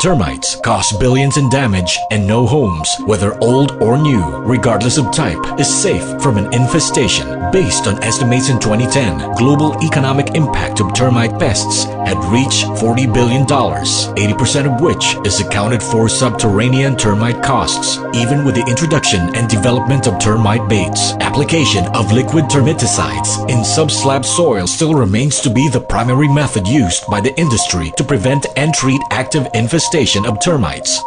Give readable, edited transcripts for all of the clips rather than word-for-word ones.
Termites cause billions in damage, and no homes, whether old or new, regardless of type, is safe from an infestation. Based on estimates in 2010, global economic impact of termite pests had reached $40 billion, 80% of which is accounted for subterranean termite costs. Even with the introduction and development of termite baits, application of liquid termiticides in subslab soil still remains to be the primary method used by the industry to prevent and treat active infestation of termites.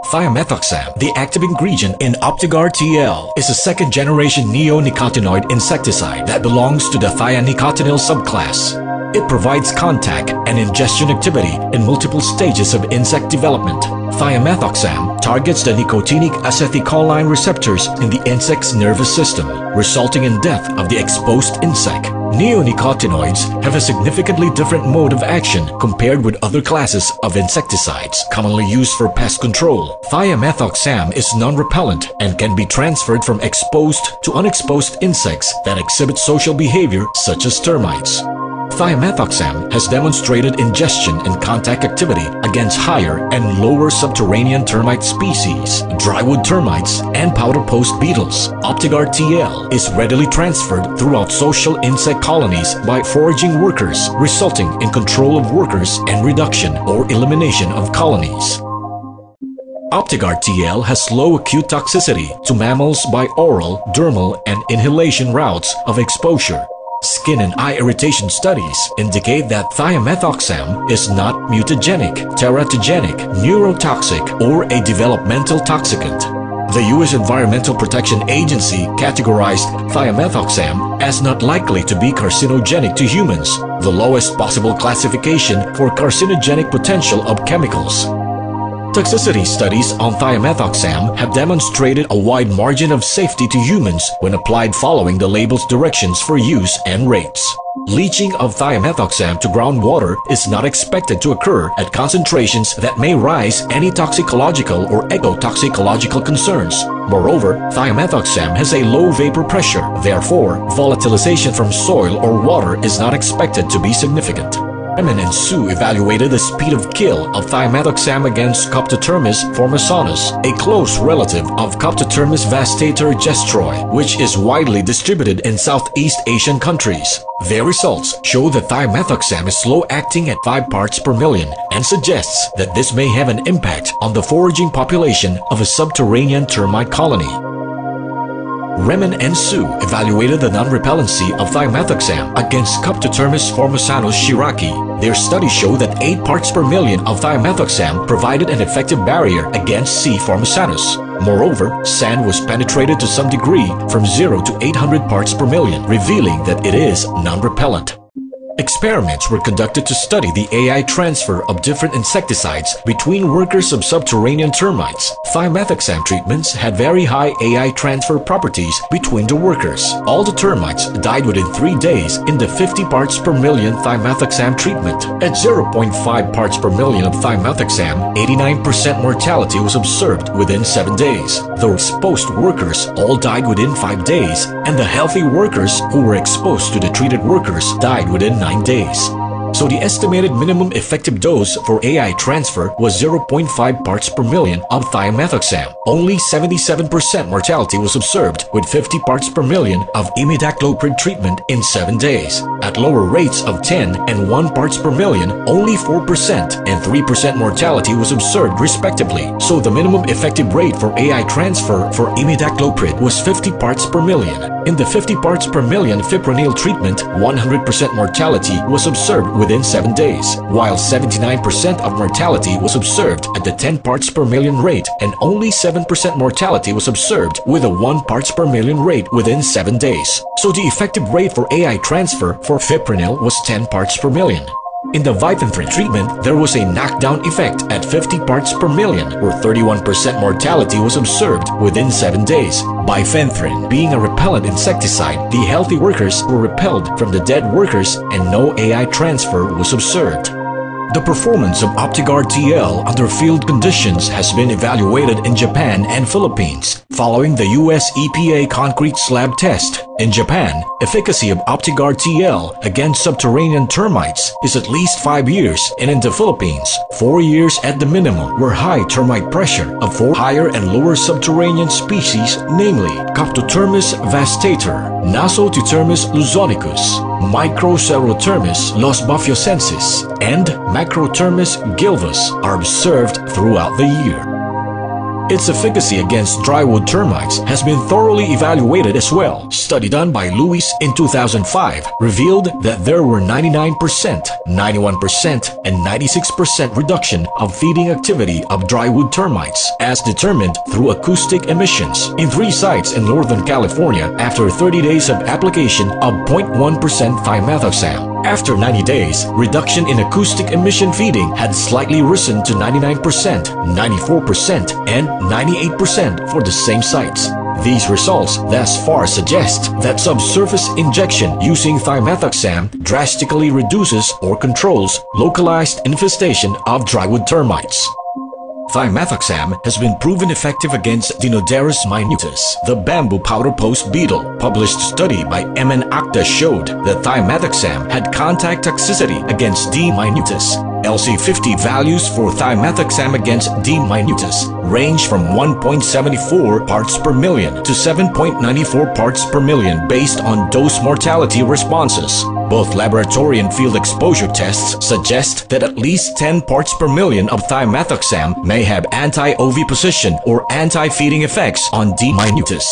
Thiamethoxam, the active ingredient in Optigar TL, is a second-generation neonicotinoid insecticide that belongs to the thianicotinyl subclass. It provides contact and ingestion activity in multiple stages of insect development. Thiamethoxam targets the nicotinic acetylcholine receptors in the insect's nervous system, resulting in death of the exposed insect. Neonicotinoids have a significantly different mode of action compared with other classes of insecticides commonly used for pest control. Thiamethoxam is non-repellent and can be transferred from exposed to unexposed insects that exhibit social behavior such as termites. Thiamethoxam has demonstrated ingestion and contact activity against higher and lower subterranean termite species, drywood termites, and powder post beetles. Optigar TL is readily transferred throughout social insect colonies by foraging workers, resulting in control of workers and reduction or elimination of colonies. Optigar TL has low acute toxicity to mammals by oral, dermal, and inhalation routes of exposure. Skin and eye irritation studies indicate that thiamethoxam is not mutagenic, teratogenic, neurotoxic, or a developmental toxicant. The U.S. Environmental Protection Agency categorized thiamethoxam as not likely to be carcinogenic to humans, the lowest possible classification for carcinogenic potential of chemicals. Toxicity studies on thiamethoxam have demonstrated a wide margin of safety to humans when applied following the label's directions for use and rates. Leaching of thiamethoxam to groundwater is not expected to occur at concentrations that may raise any toxicological or ecotoxicological concerns. Moreover, thiamethoxam has a low vapor pressure, therefore, volatilization from soil or water is not expected to be significant. Remen and Su evaluated the speed of kill of thiamethoxam against Coptotermis formosanus, a close relative of Coptotermis vastator gestroi, which is widely distributed in Southeast Asian countries. Their results show that thiamethoxam is slow-acting at 5 parts per million and suggests that this may have an impact on the foraging population of a subterranean termite colony. Remen and Su evaluated the non-repellency of thiamethoxam against Coptotermis formosanus shiraki. Their study showed that 8 parts per million of thiamethoxam provided an effective barrier against C. formosanus. Moreover, sand was penetrated to some degree from 0 to 800 parts per million, revealing that it is non-repellent. Experiments were conducted to study the AI transfer of different insecticides between workers of subterranean termites. Thiamethoxam treatments had very high AI transfer properties between the workers. All the termites died within 3 days in the 50 parts per million thiamethoxam treatment. At 0.5 parts per million of thiamethoxam, 89% mortality was observed within 7 days. The exposed workers all died within 5 days, and the healthy workers who were exposed to the treated workers died within 9 days. So the estimated minimum effective dose for AI transfer was 0.5 parts per million of thiamethoxam. Only 77% mortality was observed with 50 parts per million of imidacloprid treatment in 7 days. At lower rates of 10 and 1 parts per million, only 4% and 3% mortality was observed respectively. So the minimum effective rate for AI transfer for imidacloprid was 50 parts per million. In the 50 parts per million fipronil treatment, 100% mortality was observed within 7 days, while 79% of mortality was observed at the 10 parts per million rate, and only 7% mortality was observed with a 1 parts per million rate within 7 days. So the effective rate for AI transfer for fipronil was 10 parts per million. In the bifenthrin treatment, there was a knockdown effect at 50 parts per million, where 31% mortality was observed within 7 days. Bifenthrin being a repellent insecticide, the healthy workers were repelled from the dead workers and no AI transfer was observed. The performance of Optigar TL under field conditions has been evaluated in Japan and Philippines following the US EPA concrete slab test. In Japan, efficacy of Optigard TL against subterranean termites is at least 5 years, and in the Philippines, 4 years at the minimum, where high termite pressure of 4 higher and lower subterranean species, namely Coptothermus vastator, Nasotothermus luzonicus, Microcerothermus losbufiosensis, and Macrothermus gilvus are observed throughout the year. Its efficacy against drywood termites has been thoroughly evaluated as well. Study done by Lewis in 2005 revealed that there were 99%, 91%, and 96% reduction of feeding activity of drywood termites as determined through acoustic emissions in 3 sites in Northern California after 30 days of application of 0.1% thimethoxam. After 90 days, reduction in acoustic emission feeding had slightly risen to 99%, 94%, and 98% for the same sites. These results thus far suggest that subsurface injection using thimethoxam drastically reduces or controls localized infestation of drywood termites. Thimethoxam has been proven effective against Dinoderus minutus, the bamboo powder post beetle. Published study by M.N. Acta showed that thimethoxam had contact toxicity against D. minutus. LC50 values for thimethoxam against D. minutus range from 1.74 parts per million to 7.94 parts per million based on dose mortality responses. Both laboratory and field exposure tests suggest that at least 10 parts per million of thimethoxam may have anti-oviposition or anti-feeding effects on D. minutus.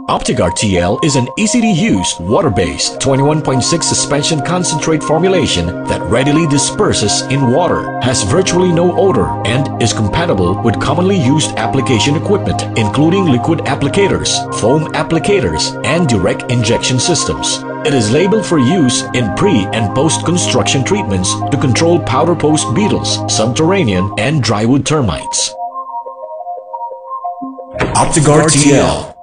Optigard TL is an easy-to-use, water-based 21.6 suspension concentrate formulation that readily disperses in water, has virtually no odor, and is compatible with commonly used application equipment, including liquid applicators, foam applicators, and direct injection systems. It is labeled for use in pre- and post-construction treatments to control powder post beetles, subterranean, and drywood termites. Optigard TL.